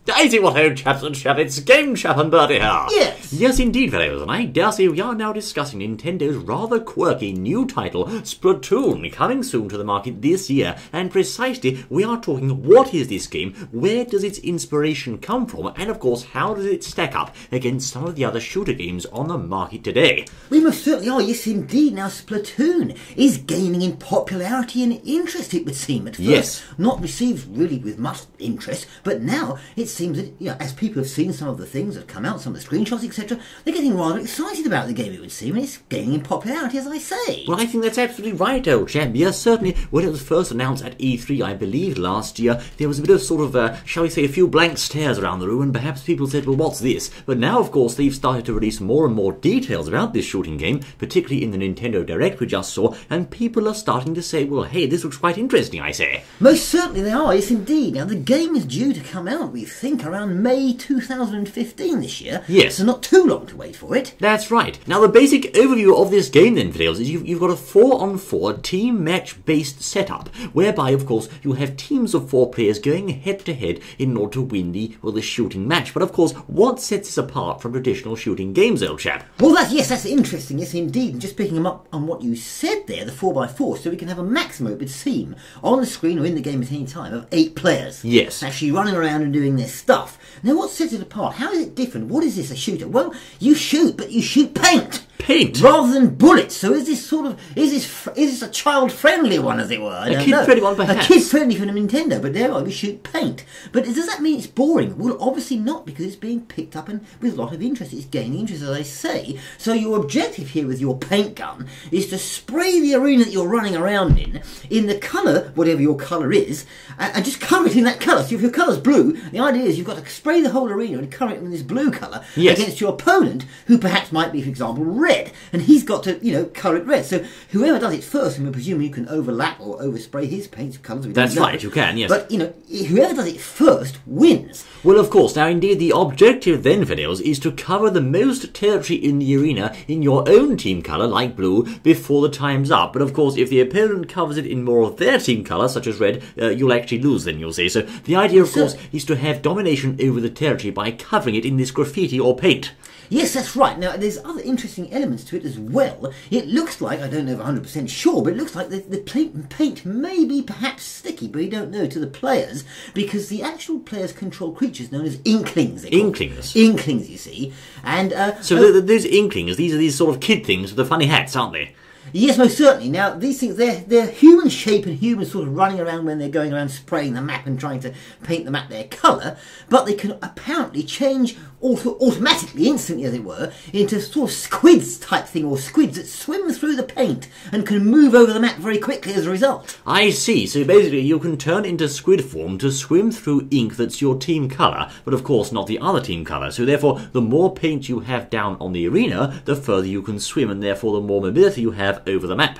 Daisy, what old chaps and chap, it's Game Chap and Bertie here. Yes. Yes, indeed, fellows, and I dare say we are now discussing Nintendo's rather quirky new title, SPLATOON, coming soon to the market this year. And precisely, we are talking what is this game, where does its inspiration come from, and of course, how does it stack up against some of the other shooter games on the market today? We most certainly are, yes indeed. Now, SPLATOON is gaining in popularity and interest, it would seem, at first. Yes. Not received really with much interest, but now it seems that, as people have seen some of the things that have come out, some of the screenshots, etc., they're getting rather excited about the game, it would seem, and it's gaining in popularity, as I say. Well, I think that's absolutely right, old chap. Yes, certainly, when it was first announced at E3, I believe, last year, there was a bit of sort of, shall we say, a few blank stares around the room, and perhaps people said, well, what's this? But now, of course, they've started to release more and more details about this shooting game, particularly in the Nintendo Direct we just saw, and people are starting to say, well, hey, this looks quite interesting, I say. Most certainly they are, yes indeed. Now, the game is due to come out, we think, around May 2015 this year. Yes. So not too long to wait for it. That's right. Now, the basic overview of this game, then, Fiddles, is you've got a 4-on-4 team match-based setup, whereby, of course, you have teams of 4 players going head-to-head in order to win the shooting match. But, of course, what sets this apart from traditional shooting games, old chap? Well, that's interesting, yes indeed. And just picking them up on what you said there, the 4x4, so we can have a maximum, it would seem, on the screen or in the game at any time of 8 players. Yes. Actually running around and doing their stuff. Now, what sets it apart? How is it different? What is this, a shooter? Well, you shoot, but you shoot paint. Paint? Rather than bullets. So is this a child-friendly one, as it were? A kid-friendly one, perhaps. A kid-friendly for the Nintendo, but there we shoot paint. But does that mean it's boring? Well, obviously not, because it's being picked up and with a lot of interest. It's gaining interest, as I say. So your objective here with your paint gun is to spray the arena that you're running around in the colour, whatever your colour is, and just cover it in that colour. So if your colour's blue, the idea is you've got to spray the whole arena and cover it in this blue colour against your opponent, who perhaps might be, for example, red. And he's got to, colour it red. So whoever does it first, and we presume you can overlap or overspray his paint colours. That's right, you can, yes. But, whoever does it first wins. Well, of course. Now, indeed, the objective then, Fiddles, is to cover the most territory in the arena in your own team colour, like blue, before the time's up. But, of course, if the opponent covers it in more of their team colour, such as red, you'll actually lose then, you'll see. So the idea, of course, is to have domination over the territory by covering it in this graffiti or paint. Yes, that's right. Now, there's other interesting elements to it as well. It looks like, I don't know if 100% sure, but it looks like the paint may be perhaps sticky, but we don't know to the players, because the actual players control creatures known as Inklings. Inklings? Inklings, you see. And so those Inklings, these are these sort of kid things with the funny hats, aren't they? Yes, most certainly. Now, these things, they're human shape and human sort of running around when they're going around spraying the map and trying to paint the map their colour, but they can apparently change automatically, instantly as it were, into sort of squids type thing, or squids that swim through the paint and can move over the map very quickly as a result. I see. So basically you can turn into squid form to swim through ink that's your team colour, but of course not the other team colour. So therefore, the more paint you have down on the arena, the further you can swim, and therefore the more mobility you have over the map.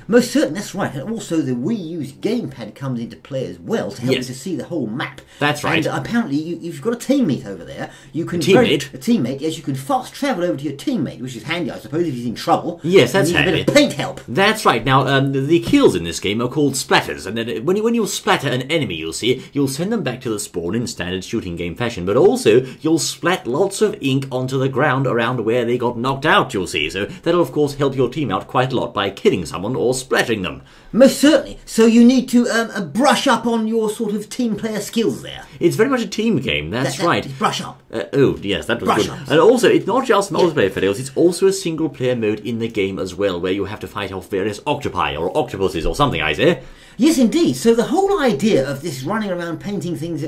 Most certainly, that's right. And also the Wii U's gamepad comes into play as well to help you to see the whole map. That's right. And apparently you've got a teammate over there. You can a teammate, yes, you can fast travel over to your teammate, which is handy, I suppose, if he's in trouble. Yes, that's handy. A bit of paint help. That's right. Now, the kills in this game are called splatters, and then when you splatter an enemy, you'll send them back to the spawn in standard shooting game fashion, but also you'll splat lots of ink onto the ground around where they got knocked out, you'll see. So that'll, of course, help your team out quite a lot by killing someone or splattering them. Most certainly. So you need to brush up on your sort of team player skills there. It's very much a team game, that's right. Brush up. Oh, yes, that was brush good. Ups. And also, it's not just multiplayer, Fiddles, it's also a single-player mode in the game as well, where you have to fight off various octopi or octopuses or something, I say. Yes, indeed. So the whole idea of this running around painting things,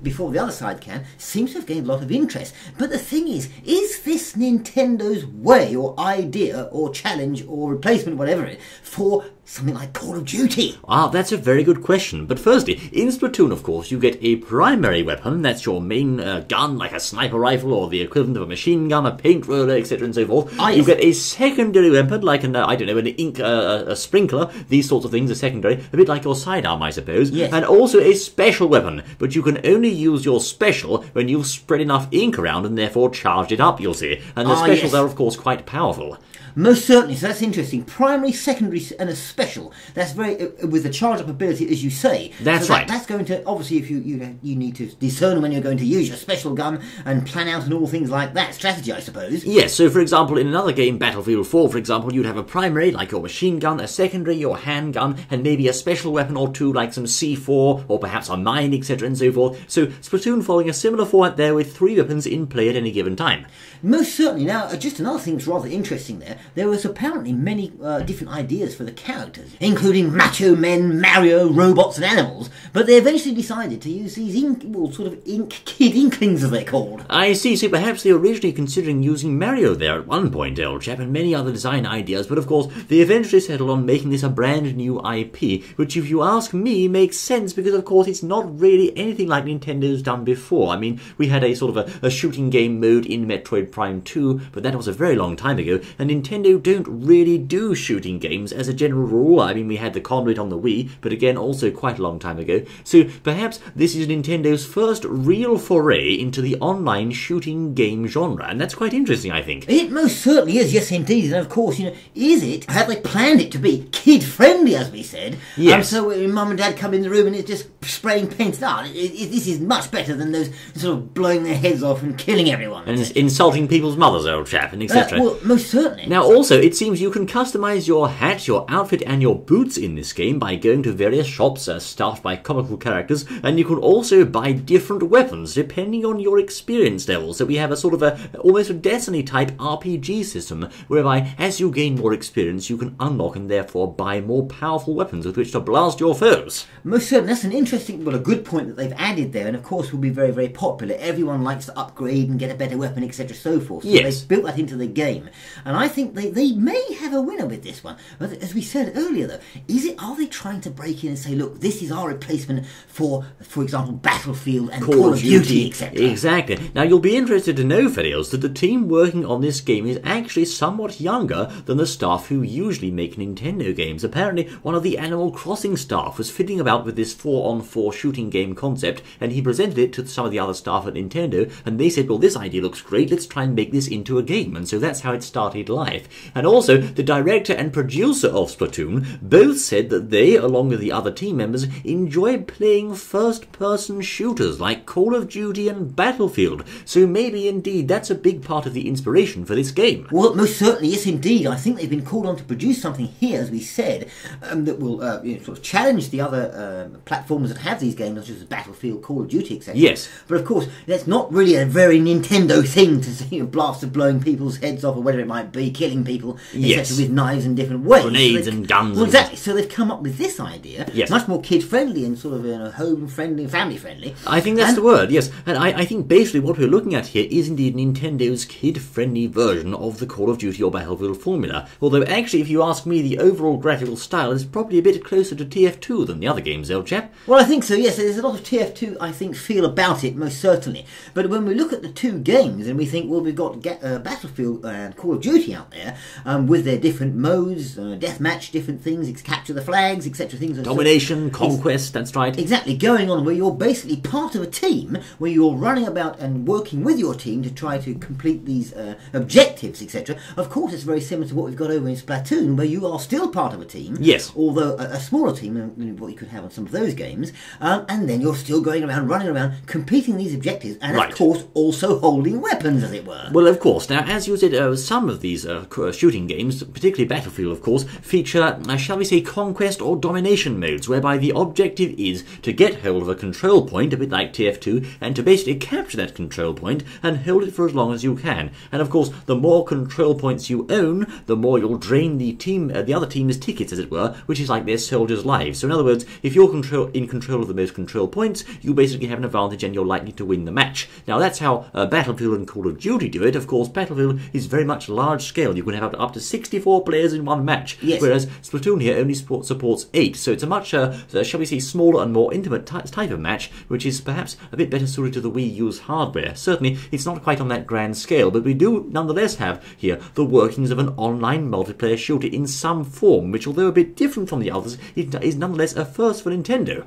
before the other side can, seems to have gained a lot of interest. But the thing is this Nintendo's way or idea or challenge or replacement, whatever it is, for something like Call of Duty? Ah, that's a very good question. But firstly, in SPLATOON, of course, you get a primary weapon. That's your main gun, like a sniper rifle or the equivalent of a machine gun, a paint roller, etc. and so forth. You get a secondary weapon, like an ink, a sprinkler, these sorts of things are secondary, a bit like your sidearm, I suppose. Yes. And also a special weapon, but you can only use your special when you've spread enough ink around and therefore charged it up, you'll see. And the specials are, of course, quite powerful. Most certainly, so that's interesting. Primary, secondary, and a special. That's very with the charge up ability, as you say. That's right. That's going to obviously, if you need to discern when you're going to use your special gun and plan out and all things like that. Strategy, I suppose. Yes. So, for example, in another game, Battlefield 4, for example, you'd have a primary like your machine gun, a secondary your handgun, and maybe a special weapon or two like some C4 or perhaps a mine, etc., and so forth. So, Splatoon following a similar format there with 3 weapons in play at any given time. Most certainly. Now, just another thing that's rather interesting there was apparently many different ideas for the characters, including macho men, Mario, robots and animals, but they eventually decided to use these kid inklings, as they're called. I see, so perhaps they were originally considering using Mario there at one point, old chap, and many other design ideas, but of course they eventually settled on making this a brand new IP, which if you ask me makes sense because of course it's not really anything like Nintendo's done before. I mean, we had a sort of a shooting game mode in Metroid Prime 2, but that was a very long time ago, and Nintendo don't really do shooting games as a general rule. I mean, we had the Conduit on the Wii, but again, also quite a long time ago. So perhaps this is Nintendo's first real foray into the online shooting game genre, and that's quite interesting, I think. It most certainly is, yes indeed, and of course, have they planned it to be kid-friendly, as we said? Yes. So when Mum and Dad come in the room and it's just spraying paint, this is much better than those sort of blowing their heads off and killing everyone. And insulting people's mothers, old chap, and etc. Well, most certainly. Now also, it seems you can customise your hat, your outfit and your boots in this game by going to various shops staffed by comical characters, and you can also buy different weapons depending on your experience level. So we have a sort of almost a Destiny type RPG system, whereby as you gain more experience you can unlock and therefore buy more powerful weapons with which to blast your foes. Most certainly. That's an interesting, a good point that they've added there, and of course will be very, very popular. Everyone likes to upgrade and get a better weapon, etc., so forth. So yes. They've built that into the game, and I think they may have a winner with this one. But as we said earlier, though, are they trying to break in and say, look, this is our replacement for example, Battlefield and Call of Duty, etc.? Exactly. Now you'll be interested to know, Ferios, that the team working on this game is actually somewhat younger than the staff who usually make Nintendo games. Apparently, one of the Animal Crossing staff was fiddling about with this 4-on-4 shooting game concept, and he presented it to some of the other staff at Nintendo, and they said, well, this idea looks great, let's try and make this into a game. And so that's how it started life. And also, the director and producer of Splatoon both said that they, along with the other team members, enjoy playing first-person shooters like Call of Duty and Battlefield. So maybe indeed that's a big part of the inspiration for this game. Well, most certainly, yes indeed. I think they've been called on to produce something here, as we said, that will sort of challenge the other platforms that have these games, such as Battlefield, Call of Duty, etc. Yes. But of course, that's not really a very Nintendo thing to see blast of blowing people's heads off or whatever it might be, killing people, yes, etc., with knives in different ways. Grenades and guns. Well, exactly. So they've come up with this idea, yes, much more kid-friendly and sort of home-friendly, family-friendly. I think that's the word, yes. And I think basically what we're looking at here is indeed Nintendo's kid-friendly version of the Call of Duty or Battlefield formula. Although actually, if you ask me, the overall graphical style is probably a bit closer to TF2 than the other games, old chap. Well, I think so, yes. There's a lot of TF2, I think, feel about it, most certainly. But when we look at the two games and we think, well, we've got Battlefield and Call of Duty out there with their different modes, deathmatch, different things, capture the flags, etc. things. Domination, conquest, that's right. Exactly, going on where you're basically part of a team, where you're running about and working with your team to try to complete these objectives, etc. Of course, it's very similar to what we've got over in Splatoon, where you are still part of a team. Yes. Although a smaller team than what you could have on some of those games, and then you're still going around, running around, completing these objectives, and right, of course also holding weapons, as it were. Well, of course. Now, as you said, some of these shooting games, particularly Battlefield, of course, feature, shall we say, conquest or domination modes, whereby the objective is to get hold of a control point, a bit like TF2, and to basically capture that control point and hold it for as long as you can. And of course, the more control points you own, the more you'll drain the other team's tickets, as it were, which is like their soldiers' lives. So in other words, if you're in control of the most control points, you basically have an advantage and you're likely to win the match. Now that's how Battlefield and Call of Duty do it. Of course, Battlefield is very much large scale. You can have up to 64 players in one match, yes, whereas Splatoon here only supports 8. So it's a much, shall we say, smaller and more intimate type of match, which is perhaps a bit better suited to the Wii U's hardware. Certainly, it's not quite on that grand scale, but we do nonetheless have here the workings of an online multiplayer shooter in some form, which, although a bit different from the others, is nonetheless a first for Nintendo.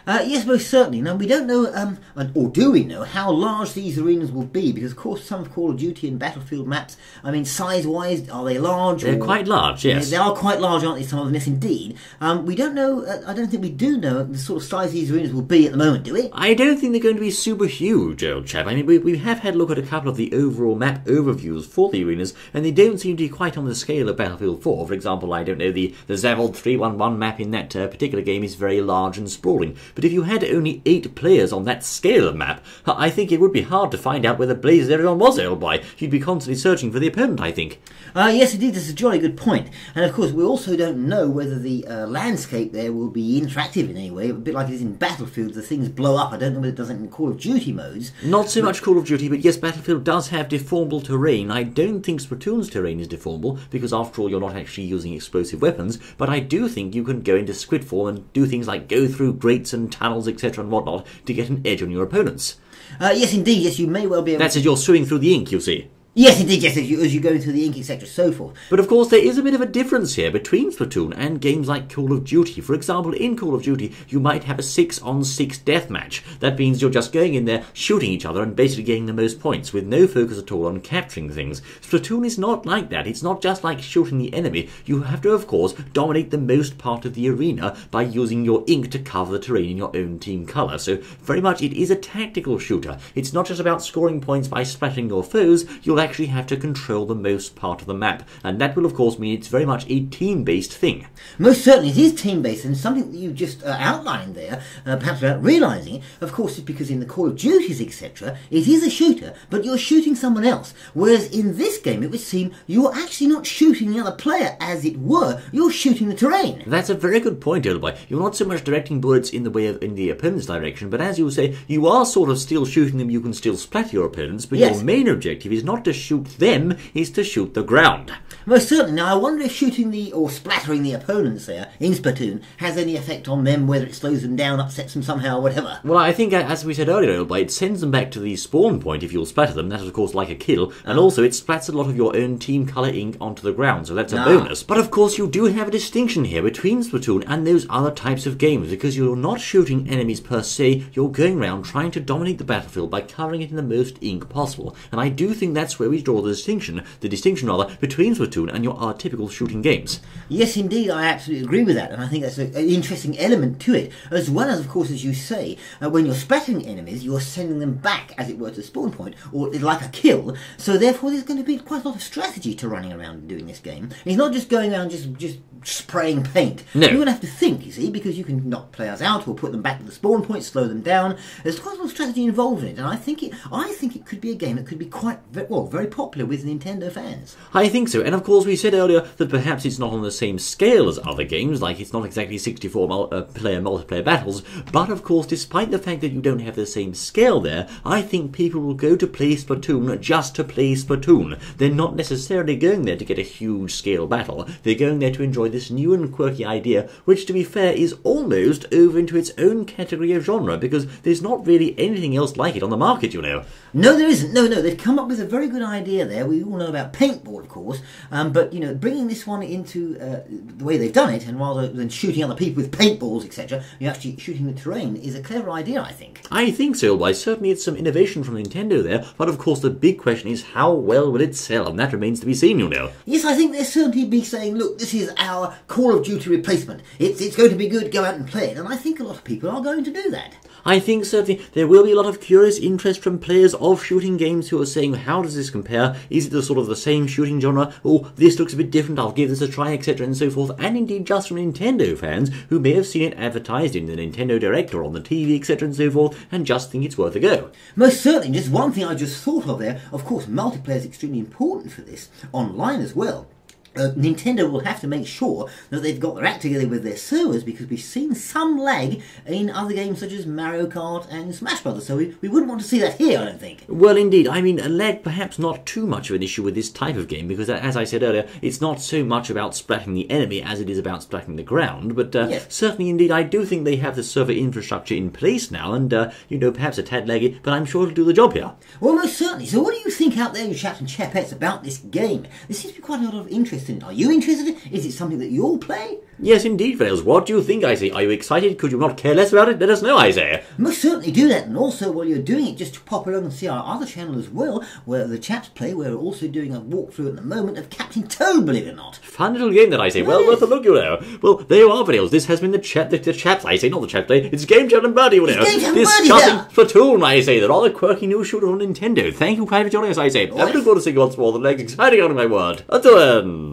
Yes, most certainly. Now, we don't know, or do we know, how large these arenas will be? Because, of course, some Call of Duty and Battlefield maps, I mean, size-wise, are they large? They're quite large, yes. They are quite large, aren't they, some of them? Yes, indeed. We don't know, I don't think we do know the sort of size these arenas will be at the moment, do we? I don't think they're going to be super huge, old chap. I mean, we have had a look at a couple of the overall map overviews for the arenas, and they don't seem to be quite on the scale of Battlefield 4. For example, I don't know, the Zavod 311 map in that particular game is very large and sprawling. But if you had only 8 players on that scale of map, I think it would be hard to find out where the blazes everyone was, old boy. You'd be constantly searching for the opponent, I think. Yes, indeed, that's a jolly good point. And of course, we also don't know whether the landscape there will be interactive in any way. A bit like it is in Battlefield, the things blow up. I don't know whether it does it in Call of Duty modes. Not so much Call of Duty, but yes, Battlefield does have deformable terrain. I don't think Splatoon's terrain is deformable, because after all, you're not actually using explosive weapons, but I do think you can go into squid form and do things like go through grates and tunnels, etc. and whatnot, to get an edge on your opponents. Yes, indeed, yes, you may well be able That's as you're swimming through the ink, you see. Yes, indeed, yes, as you go into the ink, etc., so forth. But of course, there is a bit of a difference here between Splatoon and games like Call of Duty. For example, in Call of Duty, you might have a 6-on-6 deathmatch. That means you're just going in there, shooting each other, and basically getting the most points, with no focus at all on capturing things. Splatoon is not like that. It's not just like shooting the enemy. You have to, of course, dominate the most part of the arena by using your ink to cover the terrain in your own team colour. So, very much, it is a tactical shooter. It's not just about scoring points by splattering your foes. You'll actually have to control the most part of the map, and that will of course mean it's very much a team-based thing. Most certainly it is team-based, and something that you just outlined there, perhaps without realising it, of course is because in the Call of Duties etc, it is a shooter, but you're shooting someone else, whereas in this game it would seem you're actually not shooting the other player, as it were, you're shooting the terrain. That's a very good point, old boy. You're not so much directing bullets in the opponent's direction, but as you say, you are sort of still shooting them. You can still splatter your opponents, but yes, your main objective is not to shoot them, is to shoot the ground. Most certainly. Now, I wonder if shooting or splattering the opponents there in Splatoon has any effect on them, whether it slows them down, upsets them somehow, or whatever. Well, I think, as we said earlier, it sends them back to the spawn point if you'll splatter them. That is, of course, like a kill. And also, it splats a lot of your own team colour ink onto the ground, so that's a bonus. But, of course, you do have a distinction here between Splatoon and those other types of games, because you're not shooting enemies per se. You're going around trying to dominate the battlefield by colouring it in the most ink possible. And I do think that's where we draw the distinction between Splatoon and your typical shooting games. Yes, indeed, I absolutely agree with that, and I think that's an interesting element to it, as well as, of course, as you say, when you're splattering enemies, you're sending them back, as it were, to the spawn point, or like a kill, so therefore there's going to be quite a lot of strategy to running around and doing this game. It's not just going around just spraying paint. No. You're going to have to think, you see, because you can knock players out or put them back to the spawn point, slow them down. There's quite a lot of strategy involved in it, and I think it could be a game that could be quite, very popular with Nintendo fans. I think so, and of course we said earlier that perhaps it's not on the same scale as other games, like it's not exactly 64-player multiplayer battles, but of course, despite the fact that you don't have the same scale there, I think people will go to play Splatoon just to play Splatoon. They're not necessarily going there to get a huge scale battle. They're going there to enjoy this new and quirky idea, which to be fair is almost over into its own category of genre, because there's not really anything else like it on the market, you know. No, there isn't. No, they've come up with a very good idea there. We all know about paintball, of course, but, you know, bringing this one into the way they've done it, and rather than shooting other people with paintballs, etc., you're actually shooting the terrain, is a clever idea, I think. I think so. Why, certainly it's some innovation from Nintendo there, but of course the big question is how well will it sell, and that remains to be seen, you know. Yes, I think they'll certainly be saying, look, this is our Call of Duty replacement. It's going to be good, go out and play it, and I think a lot of people are going to do that. I think certainly there will be a lot of curious interest from players of shooting games who are saying, how does this compare? Is it the sort of the same shooting genre? Oh, this looks a bit different, I'll give this a try, etc. and so forth. And indeed just from Nintendo fans who may have seen it advertised in the Nintendo Direct or on the TV, etc. and so forth, and just think it's worth a go. Most certainly. Just one thing I just thought of there, of course multiplayer is extremely important for this, online as well. Nintendo will have to make sure that they've got their act together with their servers, because we've seen some lag in other games such as Mario Kart and Smash Brothers, so we wouldn't want to see that here, I don't think. Well, indeed. I mean, lag perhaps not too much of an issue with this type of game, because as I said earlier, it's not so much about splatting the enemy as it is about splatting the ground, but yes, certainly indeed I do think they have the server infrastructure in place now, and, you know, perhaps a tad laggy, but I'm sure it'll do the job here. Well, most certainly. So what do you think out there, you chaps and chapettes, about this game? There seems to be quite a lot of interest interested in? Are you interested? Is it something that you'll play? Yes, indeed, Vales. What do you think, I say? Are you excited? Could you not care less about it? Let us know, I say. Most certainly do that, and also while you're doing it, just pop along and see our other channel as well, where the chaps play. We're also doing a walkthrough at the moment of Captain Toad, believe it or not. Fun little game that, I say. Well, worth a look, you know. Well, there you are, Vales. This has been the chaps, I say, not the chaps play. It's Game Chat and Birdie, you know. This charming SPLATOON, I say, the rather quirky new shooter on Nintendo. Thank you, kindly for joining us, I say. I'm looking forward to seeing you once more the next exciting out of my word. Until then.